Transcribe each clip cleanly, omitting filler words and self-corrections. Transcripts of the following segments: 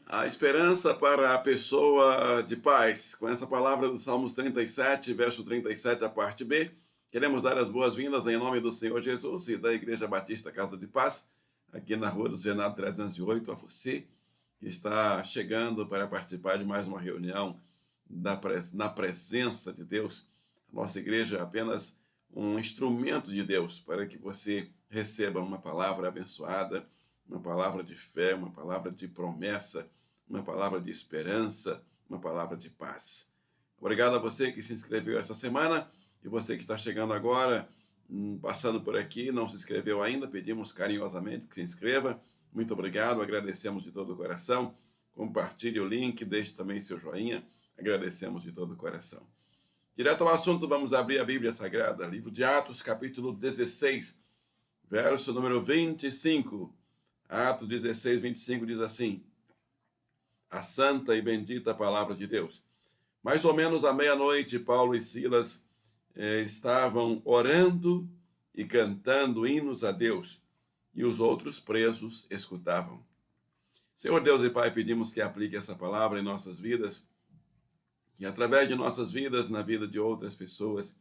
A esperança para a pessoa de paz. Com essa palavra do Salmos 37, verso 37, a parte B, queremos dar as boas-vindas em nome do Senhor Jesus e da Igreja Batista Casa de Paz, aqui na Rua do Senado 308, a você que está chegando para participar de mais uma reunião na presença de Deus. A nossa igreja é apenas um instrumento de Deus para que você receba uma palavra abençoada, uma palavra de fé, uma palavra de promessa, uma palavra de esperança, uma palavra de paz. Obrigado a você que se inscreveu essa semana e você que está chegando agora, passando por aqui, não se inscreveu ainda, pedimos carinhosamente que se inscreva. Muito obrigado, agradecemos de todo o coração. Compartilhe o link, deixe também seu joinha, agradecemos de todo o coração. Direto ao assunto, vamos abrir a Bíblia Sagrada, livro de Atos, capítulo 16, verso número 25. Atos 16, 25 diz assim: a santa e bendita palavra de Deus. Mais ou menos à meia-noite, Paulo e Silas estavam orando e cantando hinos a Deus, e os outros presos escutavam. Senhor Deus e Pai, pedimos que aplique essa palavra em nossas vidas, que através de nossas vidas, na vida de outras pessoas,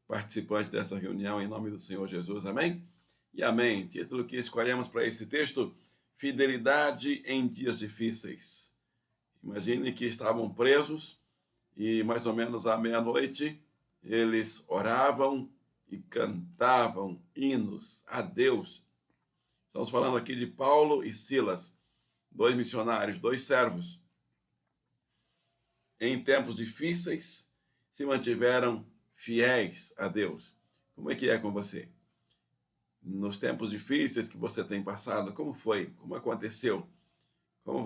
participantes dessa reunião, em nome do Senhor Jesus, amém? E amém. Título que escolhemos para esse texto: Fidelidade em dias difíceis. Imagine que estavam presos e mais ou menos à meia-noite eles oravam e cantavam hinos a Deus. Estamos falando aqui de Paulo e Silas, dois missionários, dois servos. Em tempos difíceis, se mantiveram fiéis a Deus. Como é que é com você? Nos tempos difíceis que você tem passado, como foi? Como aconteceu? Como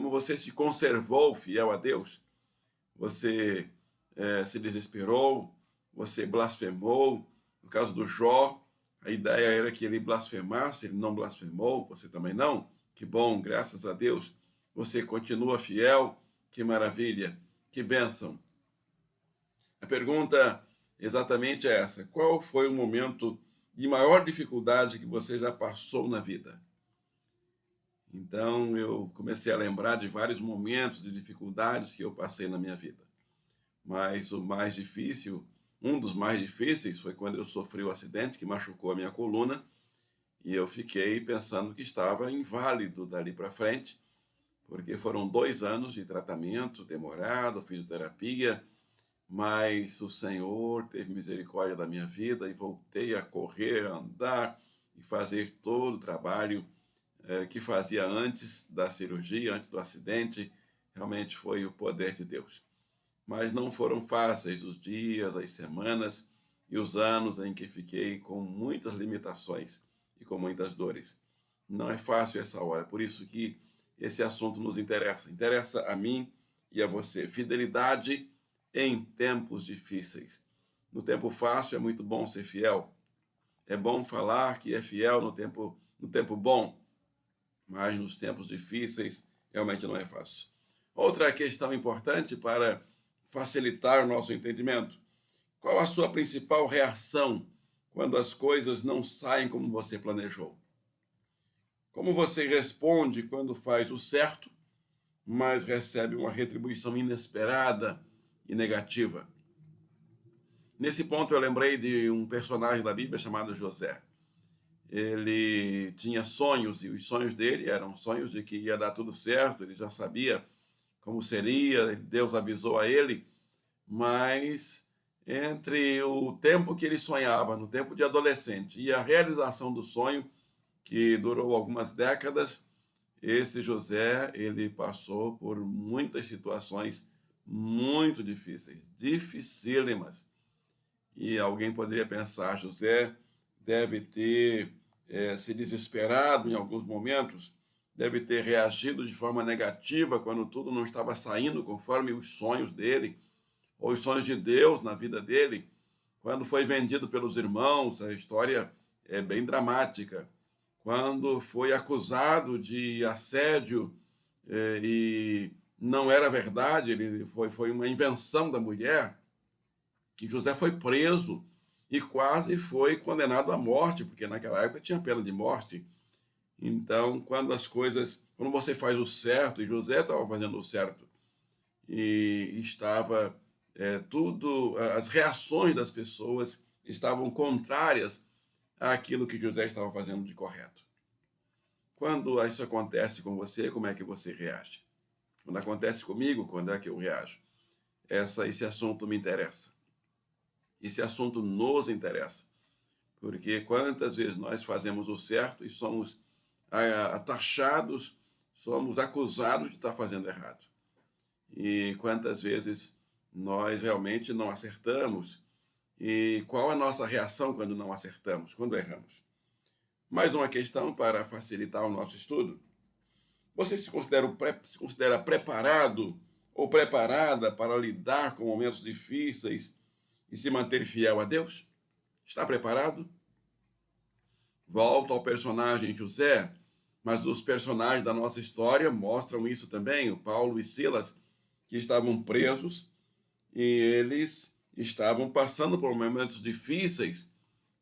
você se conservou fiel a Deus? Você se desesperou? Você blasfemou? No caso do Jó, a ideia era que ele blasfemasse, ele não blasfemou, você também não? Que bom, graças a Deus. Você continua fiel? Que maravilha, que bênção. A pergunta exatamente é essa: qual foi o momento de maior dificuldade que você já passou na vida? Então, eu comecei a lembrar de vários momentos de dificuldades que eu passei na minha vida. Mas o mais difícil, um dos mais difíceis, foi quando eu sofri o acidente que machucou a minha coluna e eu fiquei pensando que estava inválido dali para frente, porque foram 2 anos de tratamento demorado, fisioterapia, mas o Senhor teve misericórdia da minha vida e voltei a correr, a andar e fazer todo o trabalho que fazia antes da cirurgia, antes do acidente. Realmente foi o poder de Deus. Mas não foram fáceis os dias, as semanas e os anos em que fiquei com muitas limitações e com muitas dores. Não é fácil essa hora, por isso que esse assunto nos interessa a mim e a você. Fidelidade em tempos difíceis. No tempo fácil é muito bom ser fiel. É bom falar que é fiel no tempo bom, mas nos tempos difíceis realmente não é fácil. Outra questão importante para facilitar o nosso entendimento: qual a sua principal reação quando as coisas não saem como você planejou? Como você responde quando faz o certo, mas recebe uma retribuição inesperada e negativa? Nesse ponto eu lembrei de um personagem da Bíblia chamado José. Ele tinha sonhos, e os sonhos dele eram sonhos de que ia dar tudo certo, ele já sabia como seria, Deus avisou a ele, mas entre o tempo que ele sonhava, no tempo de adolescente, e a realização do sonho, que durou algumas décadas, esse José, ele passou por muitas situações muito difíceis, dificílimas. E alguém poderia pensar: José deve ter se desesperado em alguns momentos, deve ter reagido de forma negativa quando tudo não estava saindo conforme os sonhos dele, ou os sonhos de Deus na vida dele. Quando foi vendido pelos irmãos, a história é bem dramática. Quando foi acusado de assédio e não era verdade, foi uma invenção da mulher, que José foi preso e quase foi condenado à morte, porque naquela época tinha pena de morte. Então, quando as coisas Quando você faz o certo, e José estava fazendo o certo, e estava as reações das pessoas estavam contrárias àquilo que José estava fazendo de correto. Quando isso acontece com você, como é que você reage? Quando acontece comigo, quando é que eu reajo? Esse assunto me interessa. Esse assunto nos interessa. Porque quantas vezes nós fazemos o certo e somos taxados, somos acusados de estar fazendo errado. E quantas vezes nós realmente não acertamos? E qual a nossa reação quando não acertamos, quando erramos? Mais uma questão para facilitar o nosso estudo. Você se considera preparado ou preparada para lidar com momentos difíceis e se manter fiel a Deus? Está preparado? Volto ao personagem José, mas os personagens da nossa história mostram isso também. O Paulo e Silas, que estavam presos e eles estavam passando por momentos difíceis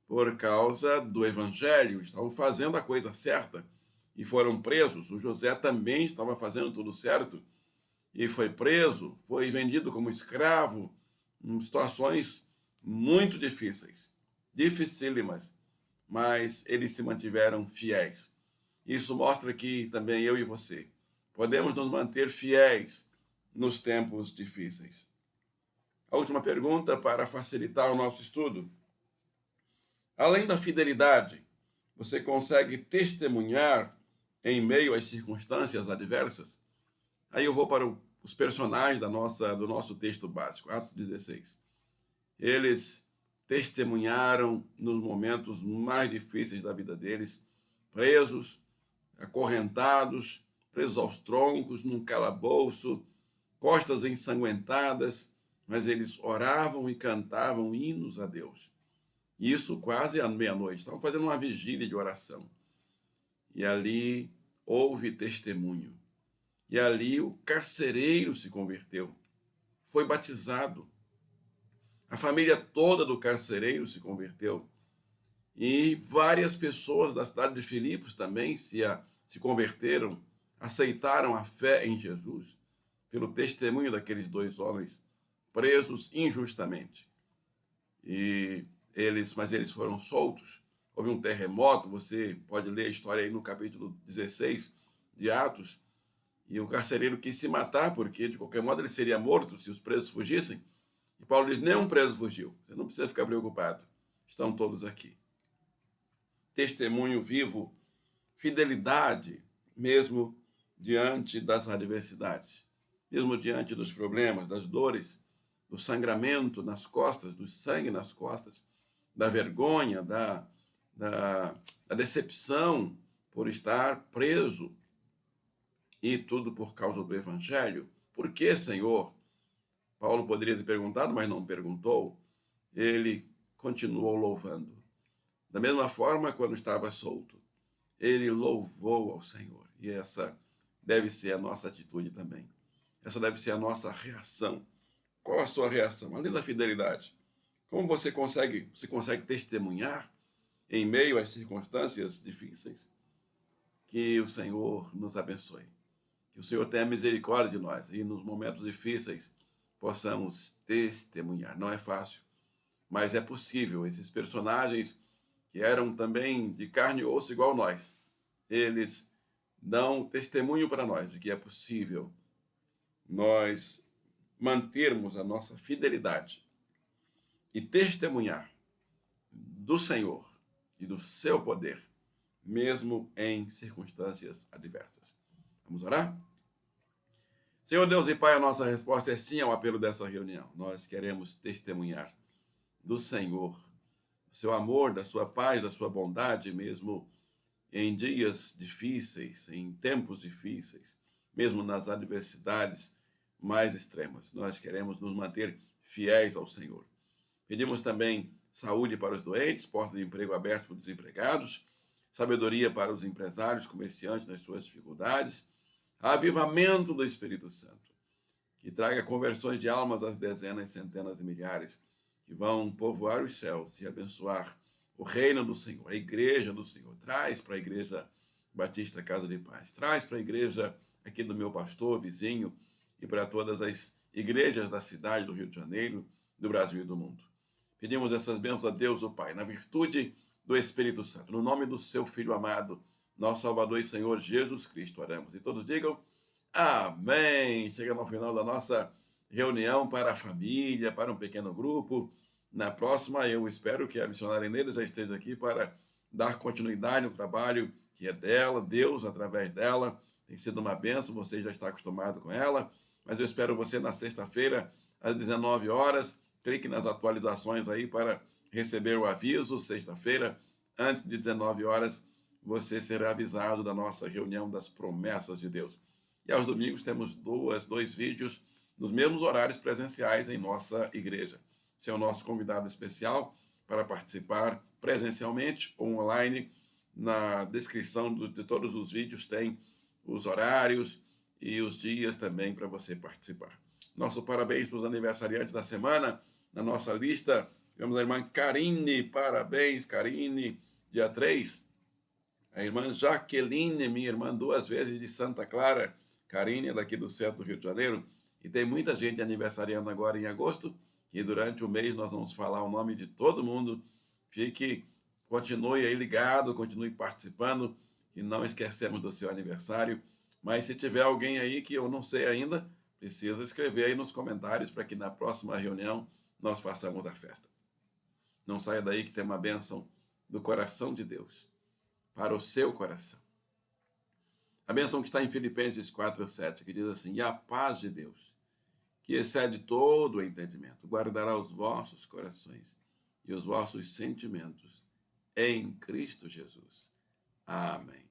por causa do evangelho, estavam fazendo a coisa certa e foram presos. O José também estava fazendo tudo certo e foi preso, foi vendido como escravo, em situações muito difíceis, dificílimas, mas eles se mantiveram fiéis. Isso mostra que também eu e você podemos nos manter fiéis nos tempos difíceis. A última pergunta para facilitar o nosso estudo. Além da fidelidade, você consegue testemunhar em meio às circunstâncias adversas? Aí eu vou para os personagens do nosso texto básico, Atos 16. Eles testemunharam nos momentos mais difíceis da vida deles, presos, acorrentados, presos aos troncos, num calabouço, costas ensanguentadas, mas eles oravam e cantavam hinos a Deus. Isso quase à meia-noite. Estavam fazendo uma vigília de oração. E ali houve testemunho. E ali o carcereiro se converteu. Foi batizado. A família toda do carcereiro se converteu. E várias pessoas da cidade de Filipos também se converteram, aceitaram a fé em Jesus, pelo testemunho daqueles dois homens presos injustamente. Mas eles foram soltos. Houve um terremoto, você pode ler a história aí no capítulo 16 de Atos, e o carcereiro quis se matar, porque de qualquer modo ele seria morto se os presos fugissem. E Paulo diz, nenhum preso fugiu, você não precisa ficar preocupado, estão todos aqui. Testemunho vivo, fidelidade, mesmo diante das adversidades, mesmo diante dos problemas, das dores, do sangramento nas costas, do sangue nas costas, da vergonha, da decepção por estar preso, e tudo por causa do evangelho. Por que, Senhor? Paulo poderia ter perguntado, mas não perguntou. Ele continuou louvando. Da mesma forma, quando estava solto, ele louvou ao Senhor. E essa deve ser a nossa atitude também. Essa deve ser a nossa reação. Qual a sua reação? Além da fidelidade, como você consegue testemunhar em meio às circunstâncias difíceis? Que o Senhor nos abençoe. Que o Senhor tenha misericórdia de nós e nos momentos difíceis possamos testemunhar. Não é fácil, mas é possível. Esses personagens que eram também de carne e osso igual nós, eles dão testemunho para nós de que é possível nós mantermos a nossa fidelidade e testemunhar do Senhor e do seu poder, mesmo em circunstâncias adversas. Vamos orar? Senhor Deus e Pai, a nossa resposta é sim ao apelo dessa reunião. Nós queremos testemunhar do Senhor, do seu amor, da sua paz, da sua bondade, mesmo em dias difíceis, em tempos difíceis, mesmo nas adversidades mais extremas. Nós queremos nos manter fiéis ao Senhor. Pedimos também saúde para os doentes, porta de emprego aberta para os desempregados, sabedoria para os empresários, comerciantes nas suas dificuldades, avivamento do Espírito Santo, que traga conversões de almas às dezenas, centenas e milhares, que vão povoar os céus e abençoar o reino do Senhor, a igreja do Senhor. Traz para a igreja Batista Casa de Paz. Traz para a igreja aqui do meu pastor, vizinho, e para todas as igrejas da cidade do Rio de Janeiro, do Brasil e do mundo. Pedimos essas bênçãos a Deus, o Pai, na virtude do Espírito Santo, no nome do seu Filho amado, nosso Salvador e Senhor Jesus Cristo, oramos. E todos digam amém. Chega no final da nossa reunião para a família, para um pequeno grupo. Na próxima, eu espero que a missionária Neida já esteja aqui para dar continuidade ao trabalho que é dela, Deus através dela. Tem sido uma bênção, você já está acostumado com ela, mas eu espero você na sexta-feira, às 19 horas. Clique nas atualizações aí para receber o aviso. Sexta-feira, antes de 19 horas, você será avisado da nossa reunião das promessas de Deus. E aos domingos temos dois vídeos nos mesmos horários presenciais em nossa igreja. Você é o nosso convidado especial para participar presencialmente ou online. Na descrição de todos os vídeos tem os horários e os dias também para você participar. Nosso parabéns para os aniversariantes da semana. Na nossa lista, temos a irmã Karine, parabéns, Karine, dia 3. A irmã Jaqueline, minha irmã, 2 vezes de Santa Clara. Karine é daqui do centro do Rio de Janeiro. E tem muita gente aniversariando agora em agosto. E durante o mês nós vamos falar o nome de todo mundo. Continue aí ligado, continue participando. E não esquecemos do seu aniversário. Mas se tiver alguém aí que eu não sei ainda, precisa escrever aí nos comentários para que na próxima reunião nós façamos a festa. Não saia daí que tem uma bênção do coração de Deus para o seu coração. A bênção que está em Filipenses 4:7, que diz assim: e a paz de Deus, que excede todo o entendimento, guardará os vossos corações e os vossos sentimentos em Cristo Jesus. Amém.